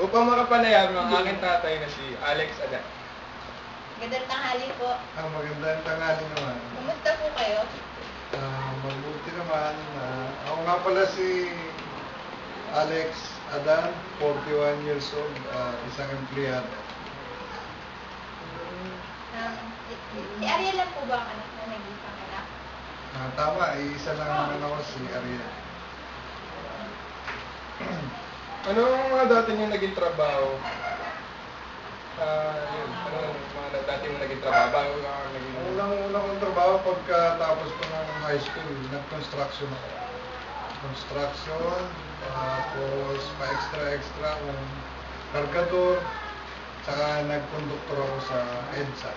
Upang makapanayam ang aking tatay na si Alex Adan. Magandang tanghali po. Magandang tanghali naman. Kumusta po kayo? Mabuti naman. Ako nga pala si Alex Adan, 41 years old, isang empleyado. Si Ariel lang po ba ang anak na nag-isang anak? Tama, isa lang naman ako, si Ariel. Ano ang mga dati niyo naging trabaho? Yun, ano mga dati mo naging trabaho? Bago ka naging... Unang kong trabaho pagkatapos ko ng high school, nag-construction ako. Construction, tapos pa-extra akong kargador, saka nag-conductor ako sa EDSA.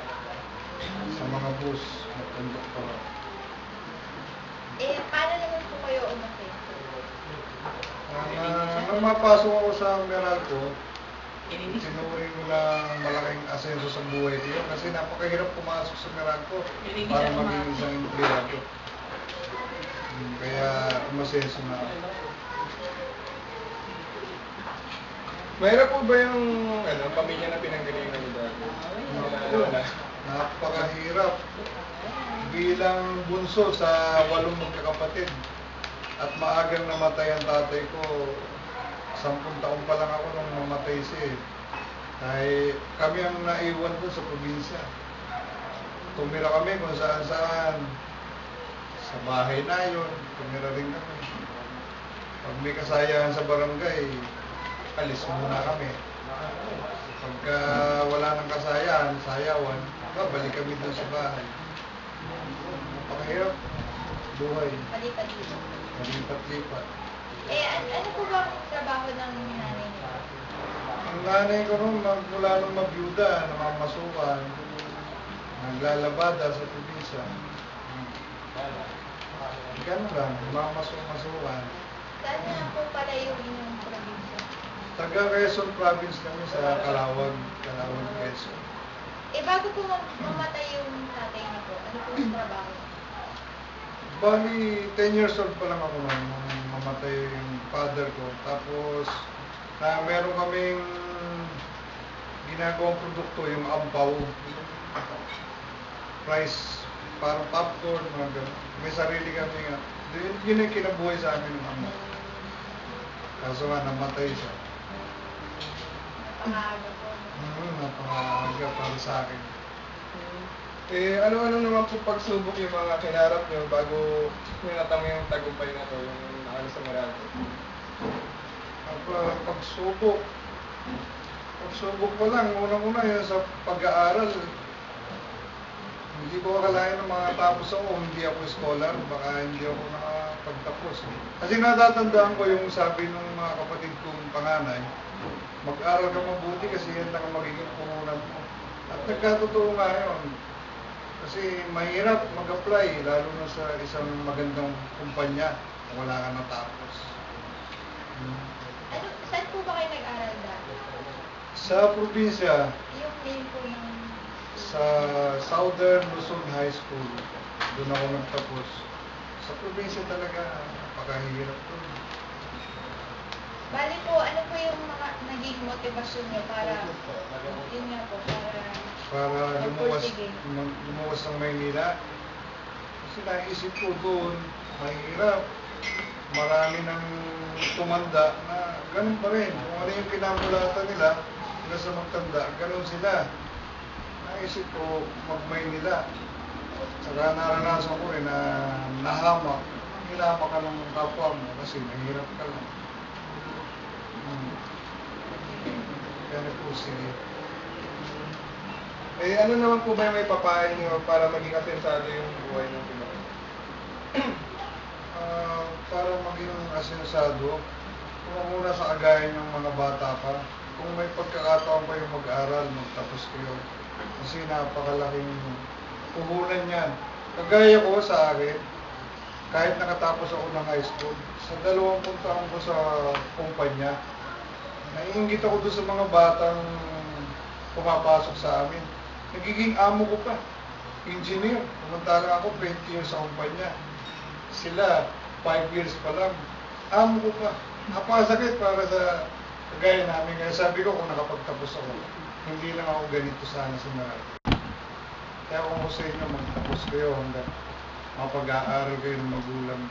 Sa mga bus, nag-conductor ako. Paano naman po kayo umasin? Nung mapasok ako sa Meralco, sinuring ko na malaking asenso sa buhay ko yun kasi napakahirap pumasok sa Meralco para maging isang empleyado. Kaya umasenso na ako. Mahirap po ba yung pamilya na pinanggalingan niyo dati? Napakahirap. Bilang bunso sa 8 magkakapatid at maagang namatay ang tatay ko, 10 taon pa lang ako nung mamatay siya. Dahil kami ang naiwan doon sa probinsya. Tumira kami kung saan-saan. Sa bahay na yun, tumira rin kami. Pag may kasayahan sa barangay, alis muna kami. Pagka wala ng kasayahan, sayawan, babalik kami doon sa bahay. Napakahirap buhay. Palipat-lipat. Ano po ba ang trabaho ng nanay niyo? Ang nanay ko nung mula nung mabyuda, namamasukan, naglalabada sa probinsya. Ganun lang, namamasukan. Saan na po pala yung inyong probinsya? Taga Quezon Province kami sa Calawag, Quezon. Bago po mamatay yung tatay niyo po, ano po yung trabaho? Bali, 10 years old pa lang ako nung mamatay yung father ko. Tapos, meron kaming ginagawang produkto, yung ampaw. Rice, parang popcorn, mga ganun. May sarili kami nga. Yun yung kinabuhay sa amin ng ama. Kaso nga, namatay siya. Napakaaga po. Napakaaga para sa akin. Ano-ano naman po pagsubok yung mga kinarap nyo bago nyo natamo yung tagumpay na to, yung nakano sa Meralco? Pagsubok pa lang, unang-una yun sa pag-aaral. Hindi ko akalain na makatapos ako, hindi ako scholar, baka hindi ako nakapagtapos. Kasi natatandaan ko yung sabi ng mga kapatid kong panganay, mag-aral ka mabuti kasi yan lang ang magiging puhunan mo. At nagkatotoo nga yun. Kasi mahirap mag-apply, lalo na sa isang magandang kumpanya kung wala ka natapos. Saan po ba kayo nag-aral dati? Sa probinsya, Yung name po ng... sa Southern Luzon High School, doon ako nagtapos. Sa probinsya talaga, napakahirap doon. Bali po, ano po yung mga naging motivasyon niyo para, yun nga po, para magpursige? lumuwas ng Maynila. Kasi naisip ko doon, mahirap. Marami nang tumanda na ganun pa rin. Kung ano yung pinamulatan nila, hanggang sa magtanda, ganun sila. Naisip ko mag-Maynila. Saka naranasan ko rin na nahamak. Hinamak ka ng kapwa mo kasi mahirap ka lang. Kaya po sige. Ano naman po ba yung may papain nyo para maging asensado yung buhay ng Pinoy? Para maging asensado, kung muna sa kagaya ng mga bata pa, kung may pagkakataon kayo mag-aral, magtapos kayo. Kasi napakalaking puhunan yan. Kagaya ko sa akin, kahit nakatapos ako ng high school, sa 20 taon ko sa kumpanya, naiinggit ako doon sa mga batang pumapasok sa amin. Nagiging amo ko pa, engineer. Pumunta ako 20 years sa kumpanya. Sila, 5 years pa lang. Amo ko pa. Napakasakit para sa Kagaya namin ngayon, sabi ko kung nakapagtapos ako, hindi lang ako ganito sana sa Meralco. Kaya kung ko sa inyo, magtapos kayo hanggang mapag-aaral kayo ng magulang.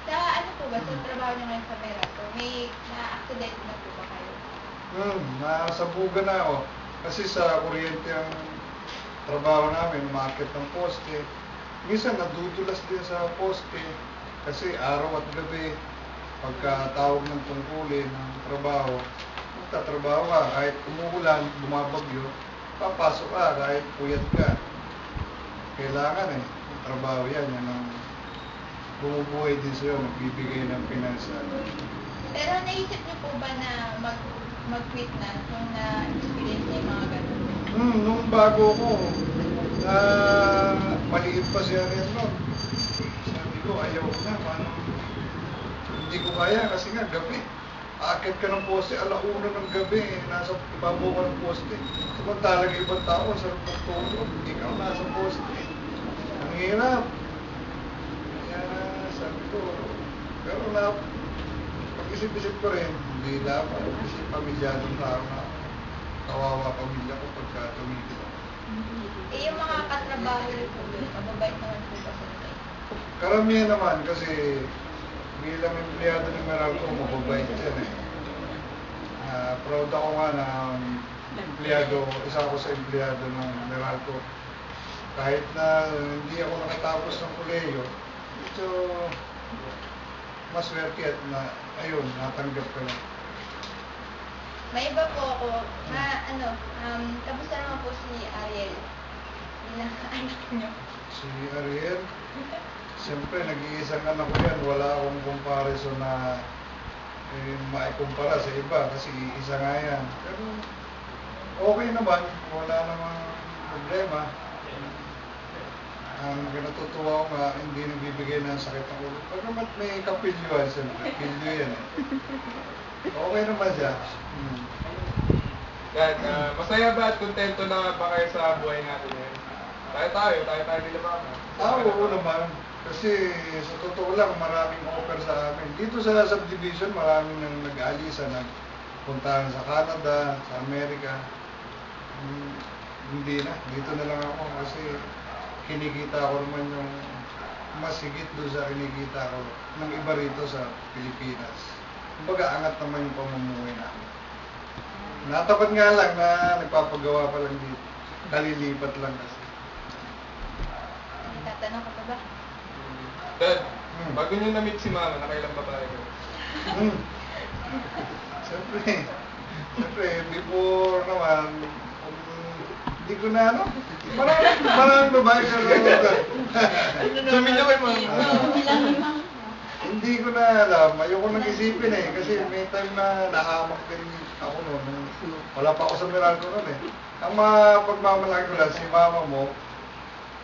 Sa ano po ba, sa trabaho niyo ngayon sa Meralco, may na-accident na po ba kayo? Nasabugan na ako. Kasi sa kuryente ang trabaho namin, umakit ng poste. Minsan nadudulas din sa poste kasi araw at gabi, pagkatawag ng tungkulin ng trabaho, magtatrabaho ka. Kahit umuulan, bumabagyo, papasok ka kahit puyat ka. Kailangan yung trabaho yan ang bumubuhay din sa'yo, nagbibigay ng pinansyal. Pero naisip niyo po ba na mag-quit na kung na-experience niyo yung mga ganun? Nung bago ko, maliit pa siya rin nun. Sabi ko, ayaw na, paano? Hindi ko kaya kasi nga gabi. Aakit ka ng poste, 1:00 ng gabi, nasa ibabaw ka ng poste. Samantalang ibang tao, sarap magtulog, ikaw nasa poste. Ang hirap. Kaya sabi ko, pero pag-isip-isip ko rin, hindi dapat kasi pamilyadong tao na kawawa pamilya ko pagka tumigil ako. Eh, yung mga katrabaho rin po doon, mababait naman po ba sa inyo? Karamihan naman kasi bilang empleyado ng Meralco, mababait yan eh. Proud ako nga na empleyado, isa ako sa empleyado ng Meralco. Kahit na hindi ako nakatapos ng kolehiyo, medyo maswerte at na, ayun, natanggap ko lang. May iba po ako, kamusta naman po si Ariel? Bilang anak niyo. Si Ariel, siyempre nag-iisang anak ko yan, wala akong comparison na maikumpara sa iba kasi isa nga yan. Pero okay naman, wala namang problema. Ang natutuwa ko nga, hindi nagbibigay ng sakit ng ulo. Pero may kapilyuhan siyempre, pilyo yan eh. Okay naman siya. Dad, masaya ba at kontento na ba kayo sa buhay natin ngayon? Tayo nila ba? Oo naman. Kasi sa totoo lang, maraming offer sa amin. Dito sa subdivision, maraming nang nag-aalisa ng puntahan sa Canada, sa Amerika. Hindi na. Dito na lang ako kasi kinikita ko naman yung mas higit doon sa kinikita ko ng iba rito sa Pilipinas. Kumbaga, angat naman yung pamumuhay namin. Natapat nga lang na nagpapagawa pa lang dito. Kalilipat lang kasi. May tatanong ka pa ba? Dad, bago nyo na-meet si Mama, nakailang babae ko? Siyempre, before naman, hindi ko na ano, maraming babae ka lang. Sabihin nyo kay Mama. Hindi ko na alam, ayoko nang isipin eh, kasi may time na nahamak din ako noon. Wala pa ako sa Meralco noon eh. Ang pagmamalaki ko lang, si mama mo,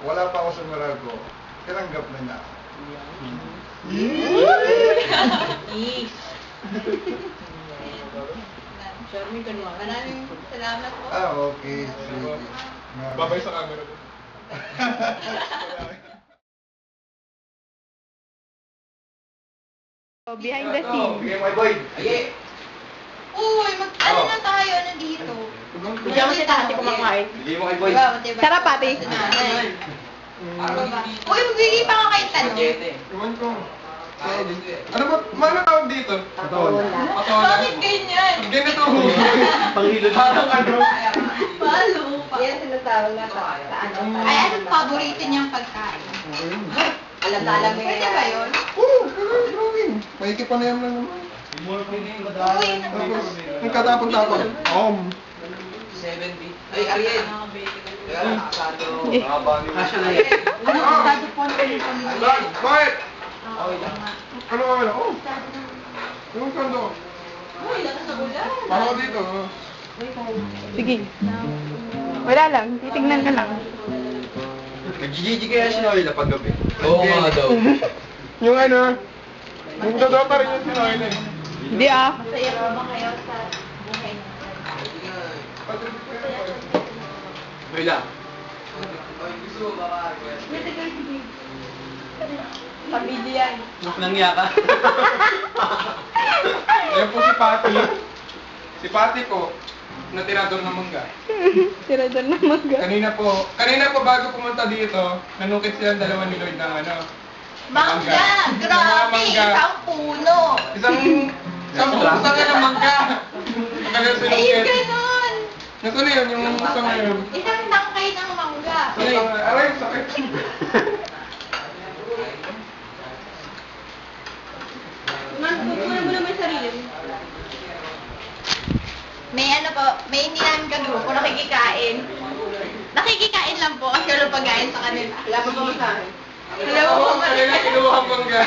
wala pa ako sa Meralco, tinanggap na niya. Maraming salamat po. Okay. Sige. Babay sa camera ko. Behind the scene. Okay, my boy. Aye. Uy, ano na tayo, nandito? Hindi ako si Tati kumakain. Bigay mo kay Boy. Diba, matibay Sarap, pa Ate. sa nanay. Uy, magbigay pa ka kay tanong. Iwan ko. Ano ba? Ano tawag dito? Patola. Bakit ganyan? Ganito. Panghilod. Parang ano? Palo pa. Yan sinatawag na sa ano. Ay, anong paborito niyang pagkain? Alam mo Pwede ba yun? Oo, drawing. May ikipanayam lang naman. Uy, Tapos, yung katapon-tapon. 70. Ay, Ariel. Kaya lang, kasado. Kasya na yan. Ano ang estado po ng pamilya? Bakit? Okay lang. Ano ba wala? Oh. Yung kando. Uy, lakas sa ulan. Ako dito. Sige. Wala lang, titignan ka lang. Nag-GG kaya si Noel na paggabi. Oo nga daw. Yung ano, yung dadota rin yung sinahin eh. Hindi ah. Masaya po ba kayo sa buhay niyo? Noel lang. May tagal sige. Pamilya yan. Nangya ka. Ayan po si Patty. Si Patty po, na tirador ng mangga. Tirador na maga. Kanina po bago pumunta dito, nanukit silang dalawa ni Lloyd ng ano. Mangga! Grabe! Mangga. Isang puno! Isang busa nga ng mangga. Ang kanyang Ayun, sinukit. ganon! Nasaan na yun, yung gusto ngayon? Isang tangkay ng mangga. Aray, sakit. Kumain mo naman yung sarili mo. May ano po, may hindi namin kagrupo, nakikikain. Nakikikain lang po kasi walang pagkain sa kanila. Wala pa ba sa akin? Hello po, Kanina kinuha ang mangga.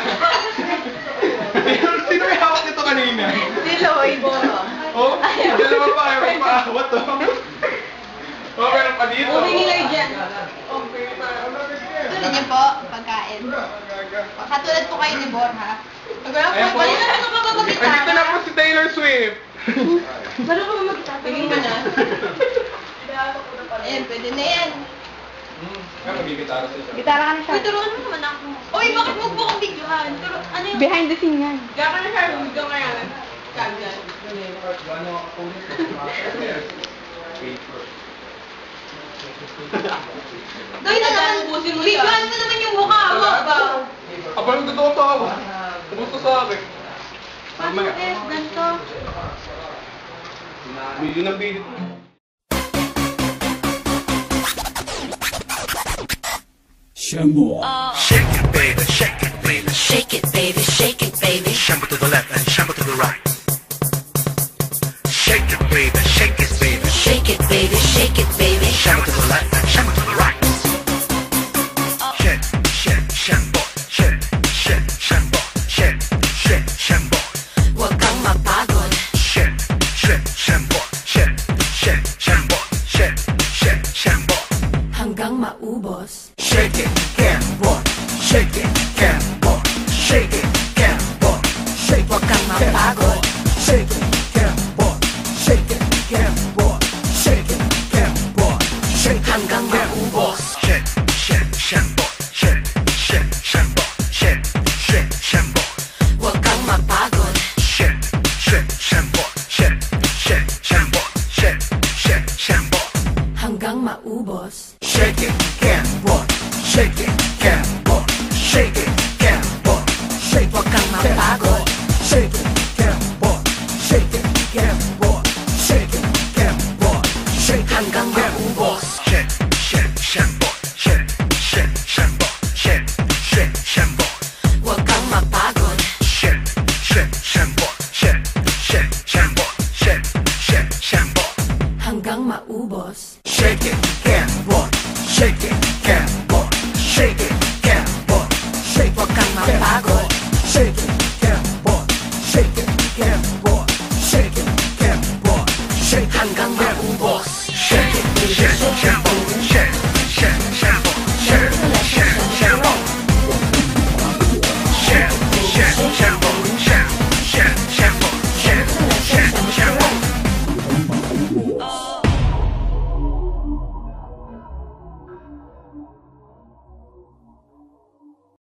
Sino may hawak nito kanina? Si Lloyd. Oh, dalawa pa kayo, may paawat to. Oh, meron pa dito. Uri ni Lloyd yan. Okay, Gusto niyo po, pagkain. Katulad po kayo ni Borja. Pag wala po, Ayan po. balik na lang po Andito na po si Taylor Swift. Paano ka ba magtatapos mo na? Ayan, pwede na yan. Magigitara siya. Gitara ka na siya. Uy, turuan mo naman ako. Uy, bakit mo po akong videohan? Ano yung... Behind the scene yan. Gaka na siya, video nga yan. Kagyan. Doy na naman, videohan mo naman yung mukha mo. Abang totoo to ako. Gusto sa akin. Paano ganito? Video na video. Shake it, baby, shake it, baby. Shake it, baby, shake it, baby. Shamble to the left and shamble to the right. Shake it, baby, shake it, baby. Shake it, baby, shake it, baby. Shamble to the left and shamble to the right. Shake, shake, shamble, shake, shake, shamble, shake, shake, shamble. Huwag kang mapagod. Shake, shake, shamble, shake, shake, shamble, shake, shake, shamble. Hanggang maubos. Shake it, can't walk. Shake it, can't walk. Shake it, can't walk. Shake, huwag kang mapagod. Shake it, can't walk. Shake it, can't walk. Shake it, can't walk. Shake hanggang maubos. Shake, shake, shambo. Shake, shake, shambo. Shake, shake, shambo. Huwag kang mapagod. Shake, shake, shambo. Shake, shake, shambo. Shake, shake, shambo. Hanggang maubos. Shake it, can't walk. Shake it, can't walk. Shake it, can't walk. Shake, huwag kang mapagod. Shake it, can't walk. Shake it, can't walk. Shake it, can't walk. Shake hanggang maubos. Shake, shake, shambo. Shake, shake, shambo. Shake, shake, shambo. Huwag kang mapagod. Shake, shake, shambo. Shake, shake, shambo. Shake, shake, shambo. Hanggang maubos. Shake it, can't walk. Shake it, can't